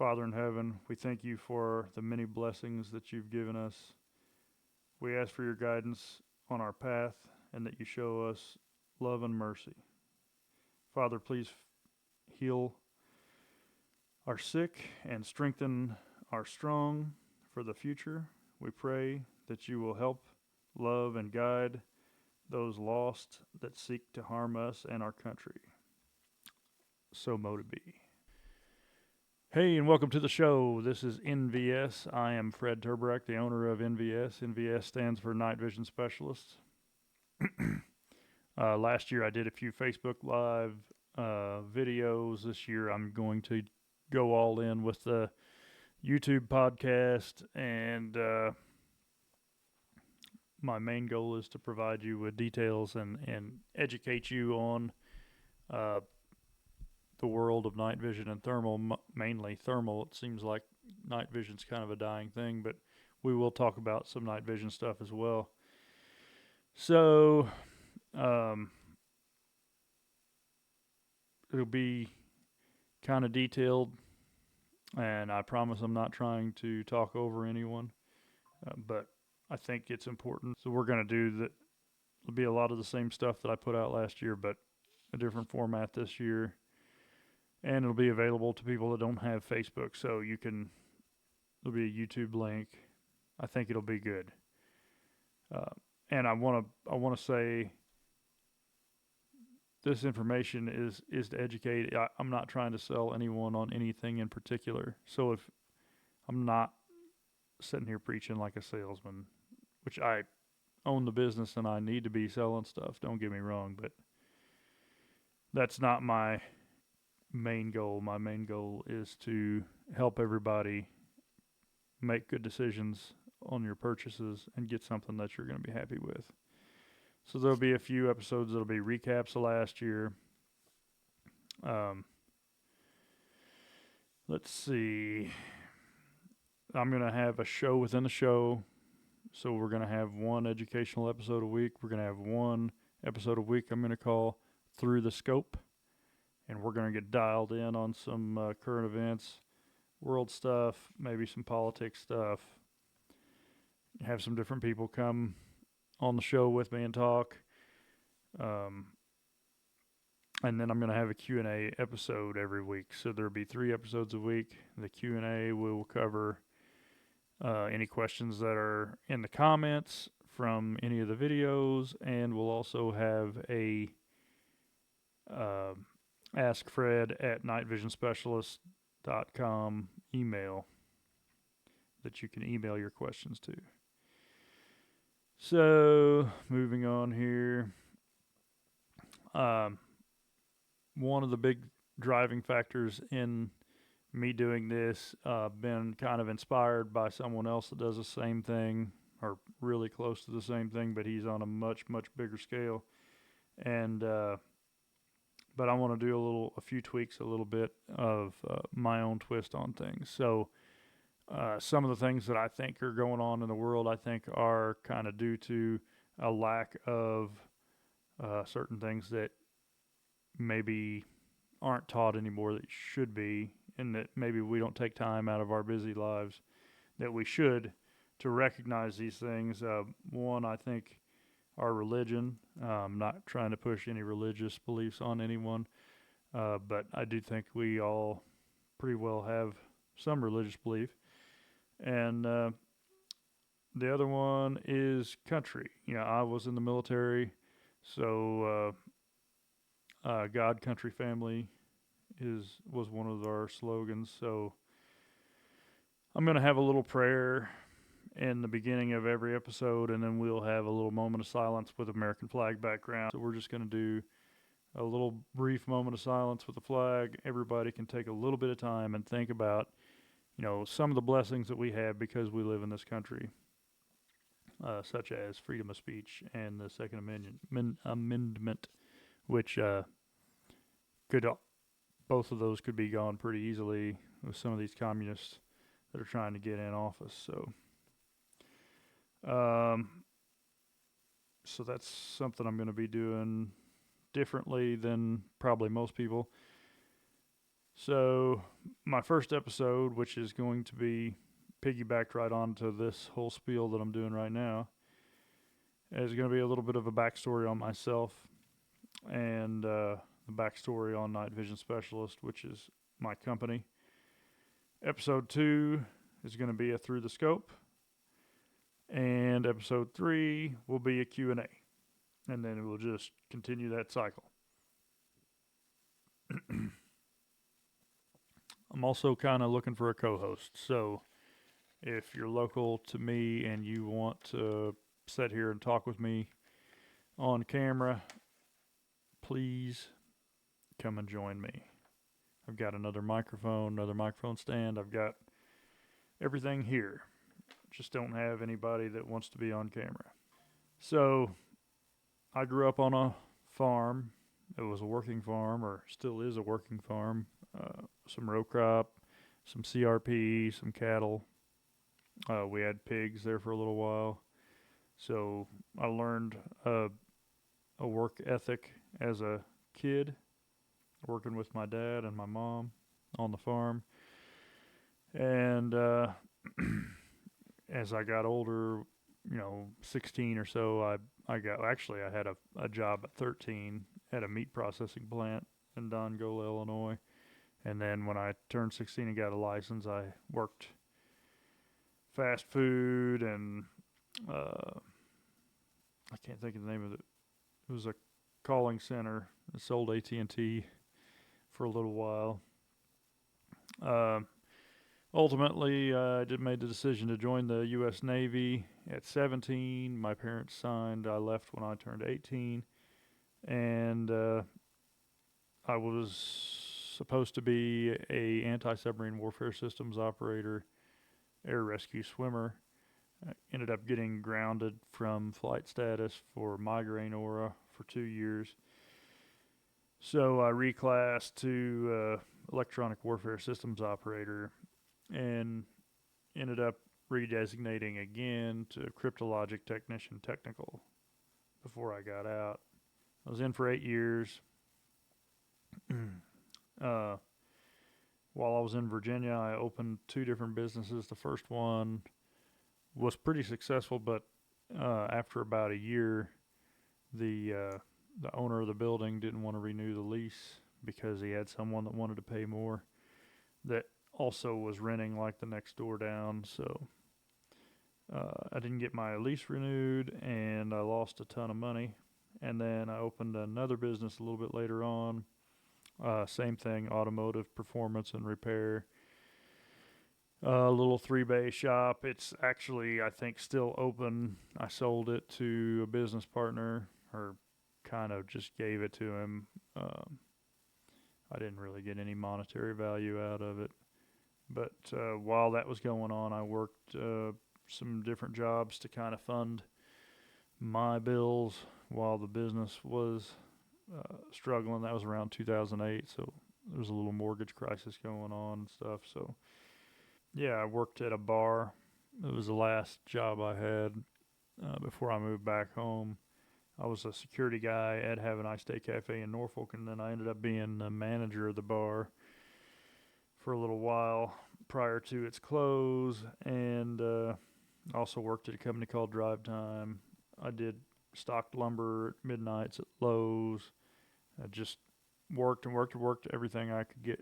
Father in heaven, we thank you for the many blessings that you've given us. We ask for your guidance on our path and that you show us love and mercy. Father, please heal our sick and strengthen our strong for the future. We pray that you will help, love, and guide those lost that seek to harm us and our country. So mote it be. Hey, and welcome to the show. This is NVS. I am Fred Turbrack, the owner of NVS. NVS stands for Night Vision Specialists. Last year I did a few Facebook Live videos. This year I'm going to go all in with the YouTube podcast, and my main goal is to provide you with details and educate you on the world of night vision and thermal, mainly thermal. It seems like night vision's kind of a dying thing, but we will talk about some night vision stuff as well. So, it'll be kind of detailed, and I promise I'm not trying to talk over anyone, but I think it's important. So we're going to do that. It'll be a lot of the same stuff that I put out last year, but a different format this year. And it'll be available to people that don't have Facebook, so there'll be a YouTube link. I think it'll be good. And I want to say this information is to educate. I'm not trying to sell anyone on anything in particular. So if I'm not sitting here preaching like a salesman, which I own the business and I need to be selling stuff, don't get me wrong, but that's not my main goal. My main goal is to help everybody make good decisions on your purchases and get something that you're going to be happy with. So there'll be a few episodes that'll be recaps of last year. Let's see. I'm going to have a show within a show. So we're going to have one educational episode a week. We're going to have one episode a week I'm going to call Through the Scope. And we're going to get dialed in on some current events, world stuff, maybe some politics stuff. Have some different people come on the show with me and talk. And then I'm going to have a Q&A episode every week. So there'll be 3 episodes a week. The Q&A will cover any questions that are in the comments from any of the videos. And we'll also have a Ask Fred at nightvisionspecialist.com email that you can email your questions to. So, moving on here. One of the big driving factors in me doing this, been kind of inspired by someone else that does the same thing, or really close to the same thing, but he's on a much, much bigger scale. And, but I want to do a few tweaks, a little bit of my own twist on things. So some of the things that I think are going on in the world, I think are kind of due to a lack of certain things that maybe aren't taught anymore that should be, and that maybe we don't take time out of our busy lives that we should to recognize these things. One, I think, our religion. I'm not trying to push any religious beliefs on anyone, but I do think we all pretty well have some religious belief. And the other one is country. I was in the military, so God, Country, Family was one of our slogans. So I'm going to have a little prayer in the beginning of every episode, and then we'll have a little moment of silence with American flag background. So we're just going to do a little brief moment of silence with the flag. Everybody can take a little bit of time and think about, some of the blessings that we have because we live in this country, such as freedom of speech and the Second Amendment, which both of those could be gone pretty easily with some of these communists that are trying to get in office. So that's something I'm going to be doing differently than probably most people. So, my first episode, which is going to be piggybacked right onto this whole spiel that I'm doing right now, is going to be a little bit of a backstory on myself and the backstory on Night Vision Specialist, which is my company. Episode 2 is going to be a Through the Scope, and episode 3 will be a Q&A, and then we'll just continue that cycle. I'm also kind of looking for a co-host, so if you're local to me and you want to sit here and talk with me on camera, please come and join me. I've got another microphone stand. I've got everything here. Just don't have anybody that wants to be on camera. So, I grew up on a farm. It was a working farm, or still is a working farm. Some row crop, some CRP, some cattle. We had pigs there for a little while. So I learned a work ethic as a kid, working with my dad and my mom on the farm. And as I got older, 16 or so, I had a job at 13 at a meat processing plant in Dongola, Illinois. And then when I turned 16 and got a license, I worked fast food and I can't think of the name of it. It was a calling center that sold AT&T for a little while. Uh, Ultimately, I made the decision to join the U.S. Navy at 17. My parents signed. I left when I turned 18, and I was supposed to be a anti-submarine warfare systems operator, air rescue swimmer. I ended up getting grounded from flight status for migraine aura for 2 years. So I reclassed to electronic warfare systems operator and ended up redesignating again to cryptologic technician technical before I got out. I was in for 8 years. uh, while I was in Virginia, I opened 2 different businesses. The first one was pretty successful, but after about a year, the owner of the building didn't want to renew the lease because he had someone that wanted to pay more that also was renting like the next door down. So I didn't get my lease renewed and I lost a ton of money. And then I opened another business a little bit later on. Same thing, automotive performance and repair. A little 3-bay shop. It's actually, I think, still open. I sold it to a business partner, or kind of just gave it to him. I didn't really get any monetary value out of it. But while that was going on, I worked some different jobs to kind of fund my bills while the business was struggling. That was around 2008, so there was a little mortgage crisis going on and stuff. So yeah, I worked at a bar. It was the last job I had before I moved back home. I was a security guy at Have a Nice Day Cafe in Norfolk, and then I ended up being the manager of the bar for a little while prior to its close, and also worked at a company called Drive Time. I did stocked lumber at midnights at Lowe's. I just worked everything I could get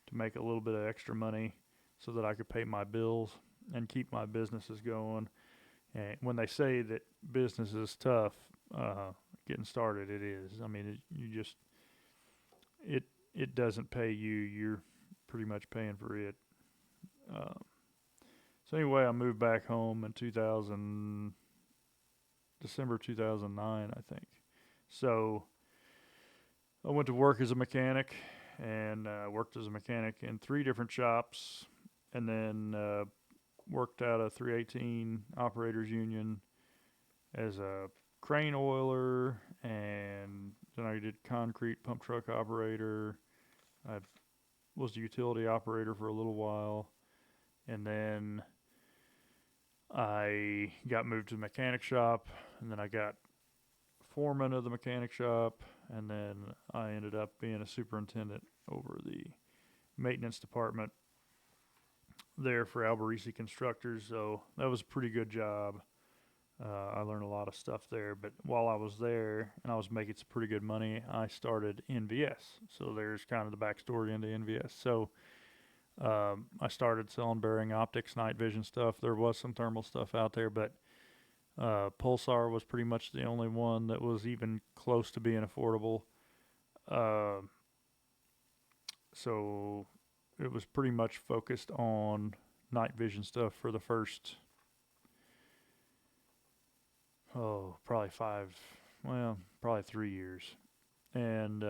to make a little bit of extra money so that I could pay my bills and keep my businesses going. And when they say that business is tough, getting started, it is. I mean, it doesn't pay you. You're pretty much paying for it. Uh, so anyway, I moved back home in December 2009, I think. So I went to work as a mechanic and worked as a mechanic in 3 different shops, and then worked out a 318 operators union as a crane oiler, and then I did concrete pump truck operator. I was the utility operator for a little while, and then I got moved to the mechanic shop, and then I got foreman of the mechanic shop, and then I ended up being a superintendent over the maintenance department there for Alberici Constructors. So that was a pretty good job. I learned a lot of stuff there. But while I was there and I was making some pretty good money, I started NVS. So there's kind of the backstory into NVS. So I started selling bearing optics, night vision stuff. There was some thermal stuff out there, but Pulsar was pretty much the only one that was even close to being affordable. Uh, so it was pretty much focused on night vision stuff for the first, probably probably 3 years. And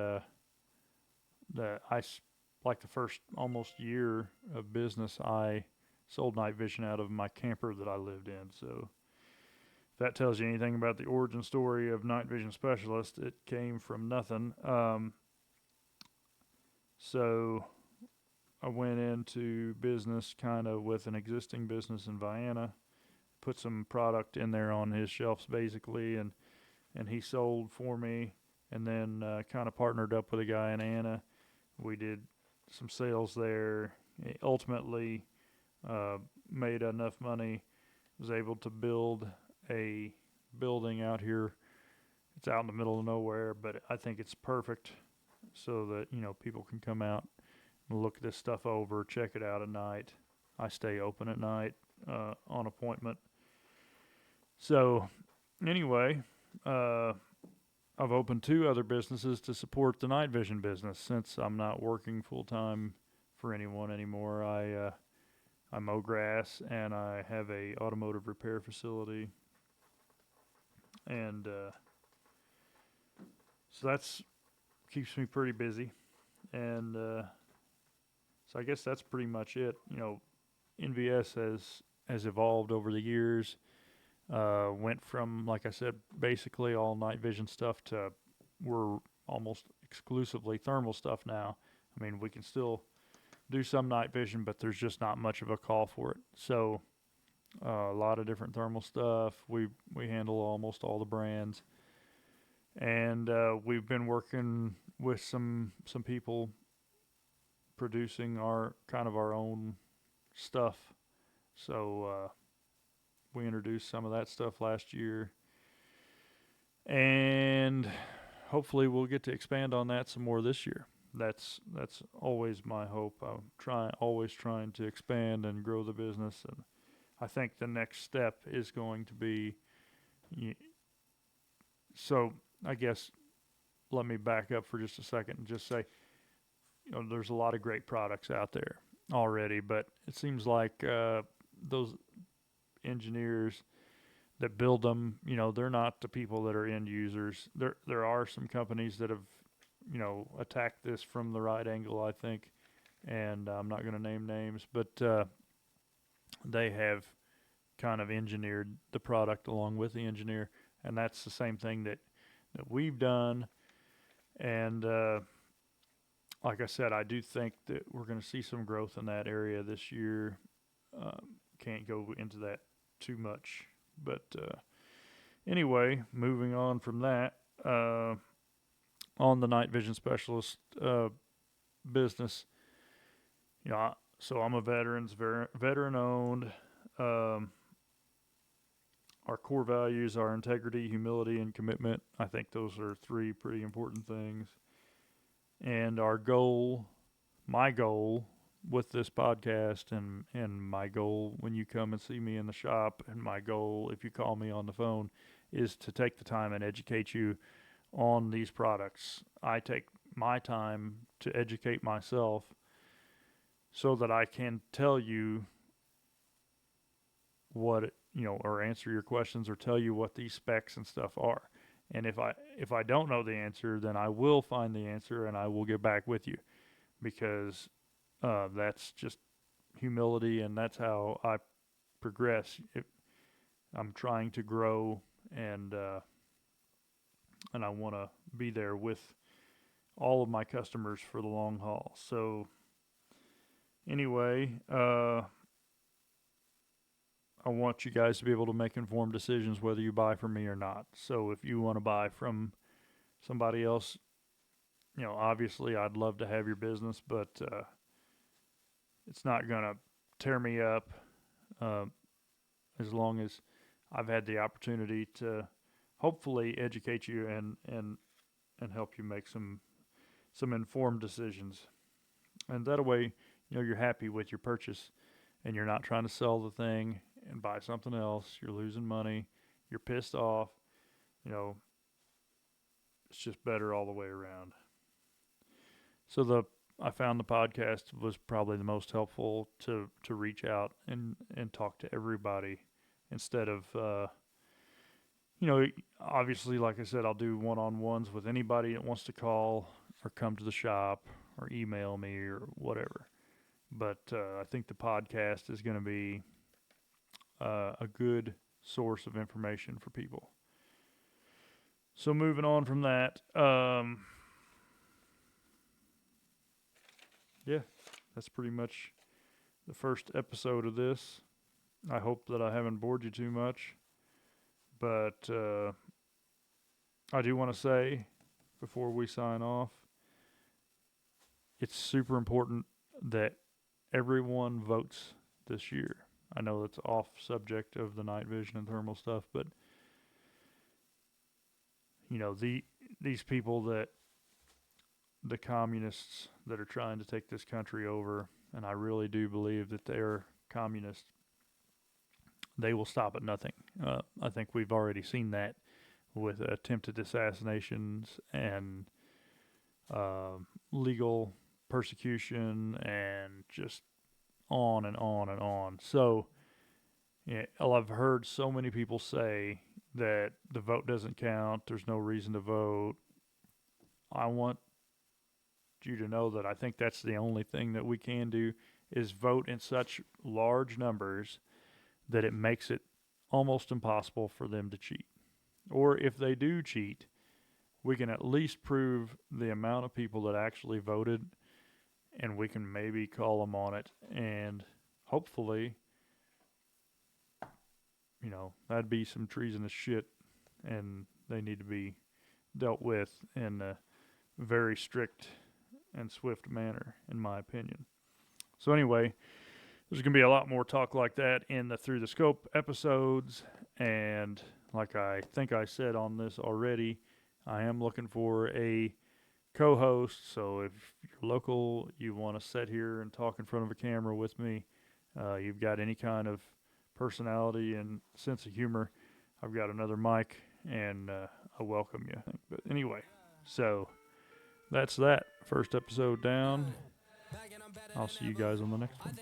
like the first almost year of business, I sold night vision out of my camper that I lived in. So if that tells you anything about the origin story of Night Vision Specialist, it came from nothing. So I went into business kind of with an existing business in Vienna, put some product in there on his shelves basically, and he sold for me, and then kind of partnered up with a guy in Anna. We did some sales there. Ultimately, made enough money, was able to build a building out here. It's out in the middle of nowhere, but I think it's perfect so that, people can come out and look this stuff over, check it out at night. I stay open at night on appointment. So anyway, I've opened 2 other businesses to support the night vision business since I'm not working full time for anyone anymore. I mow grass and I have a automotive repair facility, and so that's keeps me pretty busy. And so I guess that's pretty much it. NVS has evolved over the years. Went from, like I said, basically all night vision stuff to we're almost exclusively thermal stuff now. I mean, we can still do some night vision, but there's just not much of a call for it. So a lot of different thermal stuff. We handle almost all the brands, and we've been working with some people producing our own stuff. So we introduced some of that stuff last year, and hopefully we'll get to expand on that some more this year. That's always my hope. I'm always trying to expand and grow the business, and I think the next step is going to be. So I guess let me back up for just a second and just say, there's a lot of great products out there already, but it seems like those engineers that build them, they're not the people that are end users. There are some companies that have, attacked this from the right angle, I think, and I'm not going to name names, but they have kind of engineered the product along with the engineer, and that's the same thing that we've done. And like I said, I do think that we're going to see some growth in that area this year. Can't go into that too much, but anyway, moving on from that, on the night vision specialist business, so I'm a veteran owned. Our core values are integrity, humility, and commitment. I think those are 3 pretty important things. And my goal with this podcast, and my goal when you come and see me in the shop, and my goal if you call me on the phone, is to take the time and educate you on these products. I take my time to educate myself so that I can tell you what, or answer your questions or tell you what these specs and stuff are. And if I don't know the answer, then I will find the answer and I will get back with you, because that's just humility, and that's how I progress. I'm trying to grow, and I want to be there with all of my customers for the long haul. So anyway, I want you guys to be able to make informed decisions whether you buy from me or not. So if you want to buy from somebody else, obviously I'd love to have your business, but It's not going to tear me up uh, as long as I've had the opportunity to hopefully educate you and help you make some informed decisions. And that way, you're happy with your purchase and you're not trying to sell the thing and buy something else. You're losing money. You're pissed off. You know, it's just better all the way around. So I found the podcast was probably the most helpful to reach out and talk to everybody instead of obviously, like I said, I'll do one-on-ones with anybody that wants to call or come to the shop or email me or whatever. But I think the podcast is going to be a good source of information for people. So moving on from that, yeah, that's pretty much the first episode of this. I hope that I haven't bored you too much, but I do want to say before we sign off, it's super important that everyone votes this year. I know that's off subject of the night vision and thermal stuff, but these people that the communists that are trying to take this country over, and I really do believe that they're communists, they will stop at nothing. I think we've already seen that with attempted assassinations and legal persecution and just on and on and on. So, yeah, I've heard so many people say that the vote doesn't count, there's no reason to vote. I want you to know that I think that's the only thing that we can do is vote in such large numbers that it makes it almost impossible for them to cheat. Or if they do cheat, we can at least prove the amount of people that actually voted and we can maybe call them on it. And hopefully, that'd be some treasonous shit and they need to be dealt with in a very strict and swift manner, in my opinion. So anyway, there's going to be a lot more talk like that in the Through the Scope episodes. And like I think I said on this already, I am looking for a co-host. So if you're local, you want to sit here and talk in front of a camera with me, you've got any kind of personality and sense of humor, I've got another mic and I welcome you. But anyway, so that's that. First episode down. I'll see you guys on the next one.